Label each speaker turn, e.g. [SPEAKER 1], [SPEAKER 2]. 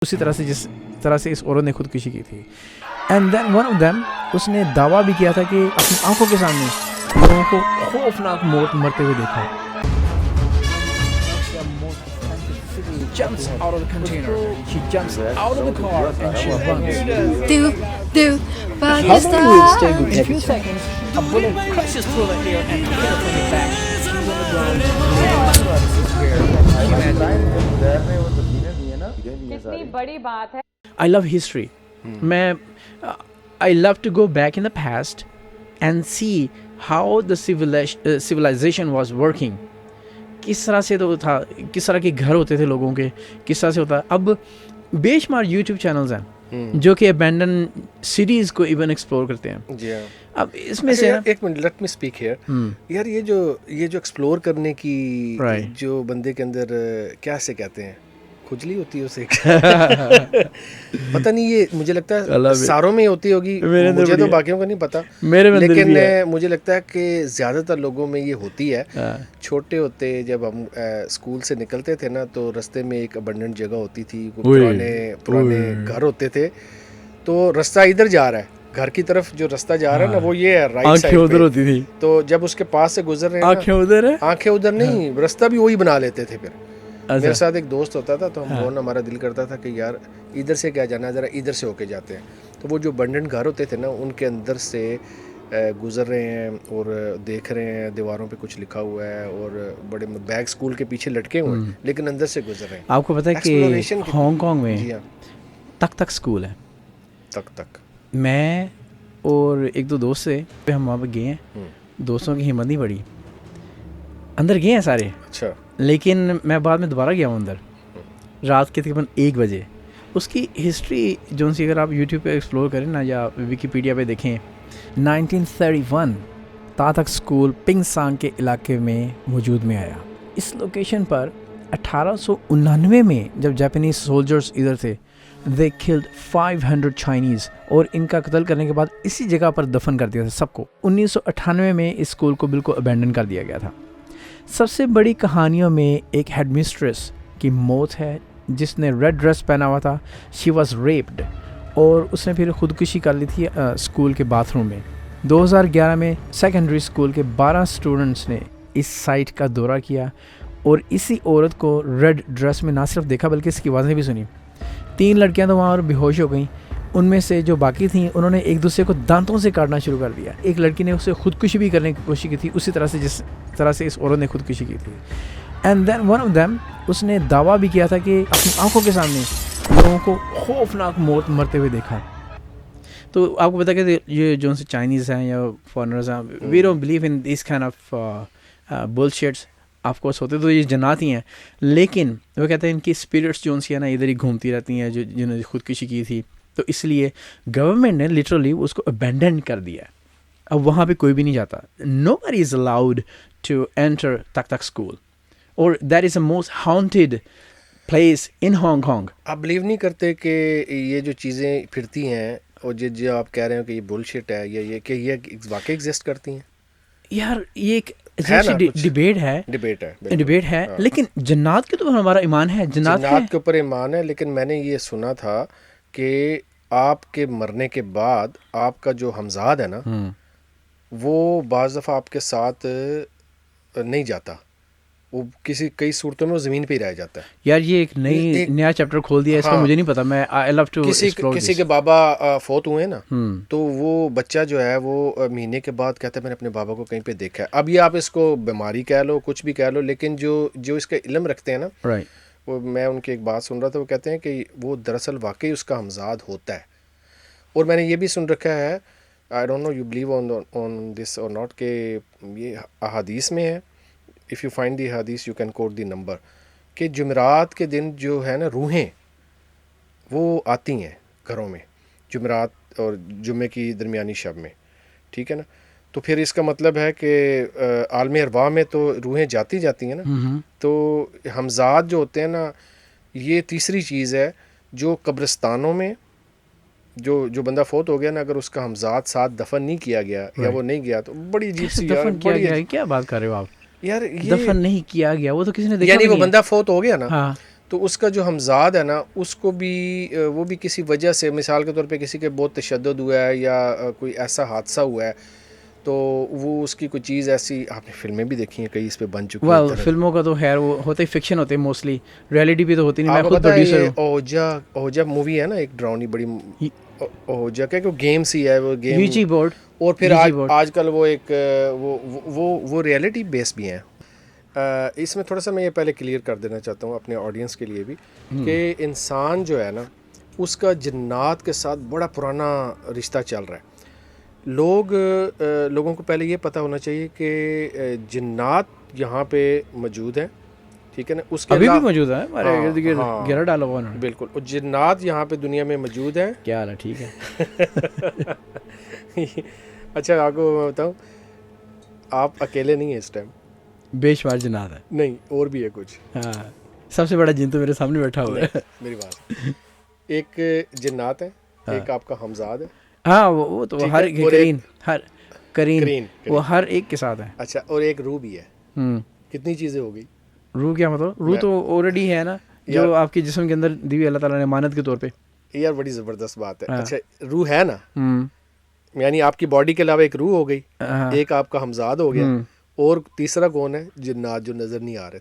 [SPEAKER 1] اسی طرح سے جس طرح سے اس عورت نے خودکشی کی تھی. And then one of them اس نے دعویٰ بھی کیا تھا کہ اپنی آنکھوں کے سامنے لوگوں کو خوفناک موت مرتے ہوئے دیکھا. Jumps out of the container. She jumps out of the car and she runs.
[SPEAKER 2] Pakistan.
[SPEAKER 1] How long will it stay with? In a few seconds, a bullet crushes through the air and hits her from the back. She's on the ground.
[SPEAKER 2] کتنی بڑی بات ہے.
[SPEAKER 1] I love history. I love to go back in the past and see how the civilization was working. کس طرح سے تو تھا, کس طرح کے گھر ہوتے تھے لوگوں کے, کس طرح سے ہوتا. اب بے شمار یوٹیوب چینلز ہیں جو کہ ابینڈن سٹیز کو ایون ایکسپلور کرتے ہیں.
[SPEAKER 3] جی ہاں.
[SPEAKER 1] اب اس میں سے
[SPEAKER 3] ایک minute, let me speak here. یار یہ جو ایکسپلور کرنے کی جو بندے کے اندر کیا سے کہتے ہیں, کھجلی ہوتی ہے اسے پتہ نہیں, یہ مجھے لگتا ہے ساروں میں ہوتی ہوگی, مجھے تو باقیوں کا نہیں پتا, لیکن مجھے لگتا ہے کہ زیادہ تر لوگوں میں یہ ہوتی ہے. چھوٹے ہوتے جب ہم اسکول سے نکلتے تھے نا, تو رستے میں ایک ابنڈنٹ جگہ ہوتی تھی, پرانے گھر ہوتے تھے, تو رستہ ادھر جا رہا ہے, گھر کی طرف جو رستہ جا رہا ہے نا وہ یہ ہے رائٹ سائڈ
[SPEAKER 1] ادھر ہوتی تھی.
[SPEAKER 3] تو جب اس کے پاس سے گزر رہے ہیں, آنکھیں ادھر نہیں, رستہ بھی وہی بنا لیتے تھے. پھر میرے ساتھ ایک دوست ہوتا تھا, تو ہم ہمارا دل کرتا تھا کہ یار ادھر سے کیا جانا ہے, ذرا ادھر سے ہو کے جاتے ہیں. تو وہ جو ابنڈنٹ گھر ہوتے تھے نا, ان کے اندر سے گزر رہے ہیں اور دیکھ رہے ہیں دیواروں پہ کچھ لکھا ہوا ہے, اور بڑے بیگ اسکول کے پیچھے لٹکے ہوئے ہیں, لیکن اندر سے گزر رہے ہیں.
[SPEAKER 1] آپ کو پتا ہے کہ ہانگ کانگ میں تک اسکول ہے.
[SPEAKER 3] تک
[SPEAKER 1] میں اور ایک دو دوست سے ہم وہاں پہ گئے ہیں, دوستوں کی ہمت نہیں پڑی, اندر گئے ہیں سارے.
[SPEAKER 3] اچھا.
[SPEAKER 1] لیکن میں بعد میں دوبارہ گیا ہوں اندر, رات کے تقریباً 1 بجے. اس کی ہسٹری جو سی اگر آپ یوٹیوب پہ ایکسپلور کریں نا, یا ویکیپیڈیا پہ دیکھیں, 1931 تاتک اسکول پنگ سانگ کے علاقے میں وجود میں آیا. اس لوکیشن پر 1899 میں جب جاپانیز سولجرز ادھر تھے, they killed 500 چائنیز, اور ان کا قتل کرنے کے بعد اسی جگہ پر دفن کر دیا تھا سب کو. 1998 میں اس اسکول کو بالکل ابینڈن کر دیا گیا تھا. سب سے بڑی کہانیوں میں ایک ہیڈ مسٹریس کی موت ہے جس نے ریڈ ڈریس پہنا ہوا تھا. شی واز ریپڈ, اور اس نے پھر خودکشی کر لی تھی اسکول کے باتھ روم میں. 2011 میں سیکنڈری اسکول کے 12 اسٹوڈنٹس نے اس سائٹ کا دورہ کیا, اور اسی عورت کو ریڈ ڈریس میں نہ صرف دیکھا بلکہ اس کی آوازیں بھی سنی. 3 لڑکیاں تو وہاں اور بے ہوش ہو گئیں. ان میں سے جو باقی تھیں انہوں نے ایک دوسرے کو دانتوں سے کاٹنا شروع کر دیا. ایک لڑکی نے اسے خودکشی بھی کرنے کی کوشش کی تھی, اسی طرح سے جس طرح سے اس عورت نے خودکشی کی تھی. And then one of them اس نے دعویٰ بھی کیا تھا کہ اپنی آنکھوں کے سامنے لوگوں کو خوفناک موت مرتے ہوئے دیکھا. تو آپ کو پتا کہ یہ جو سے چائنیز ہیں یا فارنرز ہیں, we don't believe in this kind of bullshits. Of course ہوتے تو یہ جنات ہی ہیں, لیکن وہ کہتے ہیں ان کی اسپرٹس جو سی ہیں نا ادھر ہی گھومتی رہتی ہیں, جنہوں نے خودکشی کی تھی. تو اس لیے گورنمنٹ نے لٹرلی اس کو ابینڈن کر دیا. اب وہاں پہ کوئی بھی نہیں جاتا. nobody is allowed to enter تک اسکول, اور that is the most haunted place in Hong Kong.
[SPEAKER 3] آپ بلیو نہیں کرتے کہ یہ جو چیزیں پھرتی ہیں اور جو آپ کہہ رہے ہیں کہ یہ بلشٹ ہے, یا یہ کہ یہ واقعی ایگزسٹ کرتی ہیں؟
[SPEAKER 1] یار یہ ایک ڈبیٹ ہے, لیکن جنات کے اوپر ہمارا ایمان ہے, جنات
[SPEAKER 3] کے اوپر ایمان ہے. لیکن میں نے یہ سنا تھا کہ آپ کے مرنے کے بعد آپ کا جو ہمزاد ہے نا, وہ بعض دفعہ آپ کے ساتھ نہیں جاتا, وہ کئی صورتوں میں وہ زمین پہ ہی رہ جاتا ہے.
[SPEAKER 1] یار یہ ایک نیا چیپٹر کھول دیا, اس کا مجھے نہیں پتا. میں آئی لو ٹو
[SPEAKER 3] کسی کے بابا فوت ہوئے نا, تو وہ بچہ جو ہے وہ مہینے کے بعد کہتا ہے میں نے اپنے بابا کو کہیں پہ دیکھا ہے. اب یہ آپ اس کو بیماری کہہ لو, کچھ بھی کہہ لو, لیکن جو اس کا علم رکھتے ہیں نا, وہ میں ان کی ایک بات سن رہا تھا, وہ کہتے ہیں کہ وہ دراصل واقعی اس کا ہمزاد ہوتا ہے. اور میں نے یہ بھی سن رکھا ہے, I don't know you believe on this or not, کہ یہ احادیث میں ہے, if you find the hadith you can quote the number, کہ جمعرات کے دن جو ہے نا روحیں وہ آتی ہیں گھروں میں, جمعرات اور جمعے کی درمیانی شب میں, ٹھیک ہے نا. تو پھر اس کا مطلب ہے کہ عالم ارواح میں تو روحیں جاتی ہیں نا. تو ہمزاد جو ہوتے ہیں نا, یہ تیسری چیز ہے جو قبرستانوں میں جو بندہ فوت ہو گیا نا, اگر اس کا ہمزاد ساتھ دفن نہیں کیا گیا یا وہ نہیں گیا, تو بڑی عجیب سی
[SPEAKER 1] دفن کیا گیا. کیا بات کر رہے ہو آپ؟
[SPEAKER 3] یار
[SPEAKER 1] دفن نہیں کیا گیا, وہ تو کسی نے دیکھا,
[SPEAKER 3] یعنی وہ بندہ فوت ہو گیا نا, تو اس کا جو ہمزاد ہے نا اس کو بھی وہ بھی کسی وجہ سے مثال کے طور پہ کسی کے بہت تشدد ہوا ہے یا کوئی ایسا حادثہ ہوا ہے تو وہ اس کی کوئی چیز ایسی آپ نے فلمیں بھی دیکھی ہیں کئی اس پہ بن چکی ہیں.
[SPEAKER 1] فلموں کا تو خیر وہ ہوتے ہی فکشن ہوتے ہیں موسٹلی, ریئلٹی بھی تو ہوتی نہیں.
[SPEAKER 3] آپ
[SPEAKER 1] میں
[SPEAKER 3] کو
[SPEAKER 1] خود
[SPEAKER 3] پتہ ہے
[SPEAKER 1] پروڈیوسر
[SPEAKER 3] یہ اوجا مووی ہے نا ایک ڈراؤنی بڑی اوجا کہ گیم سی ہے وہ گیم
[SPEAKER 1] ویجی بورڈ,
[SPEAKER 3] اور پھر آج کل وہ ایک وہ ریئلٹی بیس بھی ہیں. اس میں تھوڑا سا میں یہ پہلے کلیئر کر دینا چاہتا ہوں اپنے آڈینس کے لیے بھی کہ انسان جو ہے نا اس کا جنات کے ساتھ بڑا پرانا رشتہ چل رہا ہے. لوگوں کو پہلے یہ پتہ ہونا چاہیے کہ جنات یہاں پہ موجود ہیں, ٹھیک ہے نا. اس کے
[SPEAKER 1] ابھی بھی موجود ہے ہمارے ارد گرد, گھیرا ڈالا ہوا ہے.
[SPEAKER 3] بالکل, اور جنات یہاں پہ دنیا میں موجود ہیں.
[SPEAKER 1] کیا حال ہے, ٹھیک ہے.
[SPEAKER 3] اچھا آپ کو میں بتاؤں, آپ اکیلے نہیں ہیں اس ٹائم,
[SPEAKER 1] بے شمار جنات ہے.
[SPEAKER 3] نہیں اور بھی ہے کچھ.
[SPEAKER 1] ہاں, سب سے بڑا جن تو میرے سامنے بیٹھا ہوا ہے.
[SPEAKER 3] میری بات, ایک جنات ہے, ایک آپ کا ہمزاد ہے.
[SPEAKER 1] ہاں وہ تو ہر کرین وہ ہر ایک کے ساتھ ہے.
[SPEAKER 3] اچھا, اور ایک روح بھی ہے. کتنی چیزیں ہو گئی.
[SPEAKER 1] روح کیا مطلب؟ روح تو آلریڈی ہے نا, جو آپ کے جسم کے اندر دی اللہ تعالیٰ نے امانت کے طور پہ.
[SPEAKER 3] یار بڑی زبردست بات ہے. اچھا روح ہے نا, یعنی آپ کی باڈی کے علاوہ ایک روح ہو گئی, ایک آپ کا ہمزاد ہو گیا, اور تیسرا کون ہے؟ جنات جو نظر نہیں آ رہے.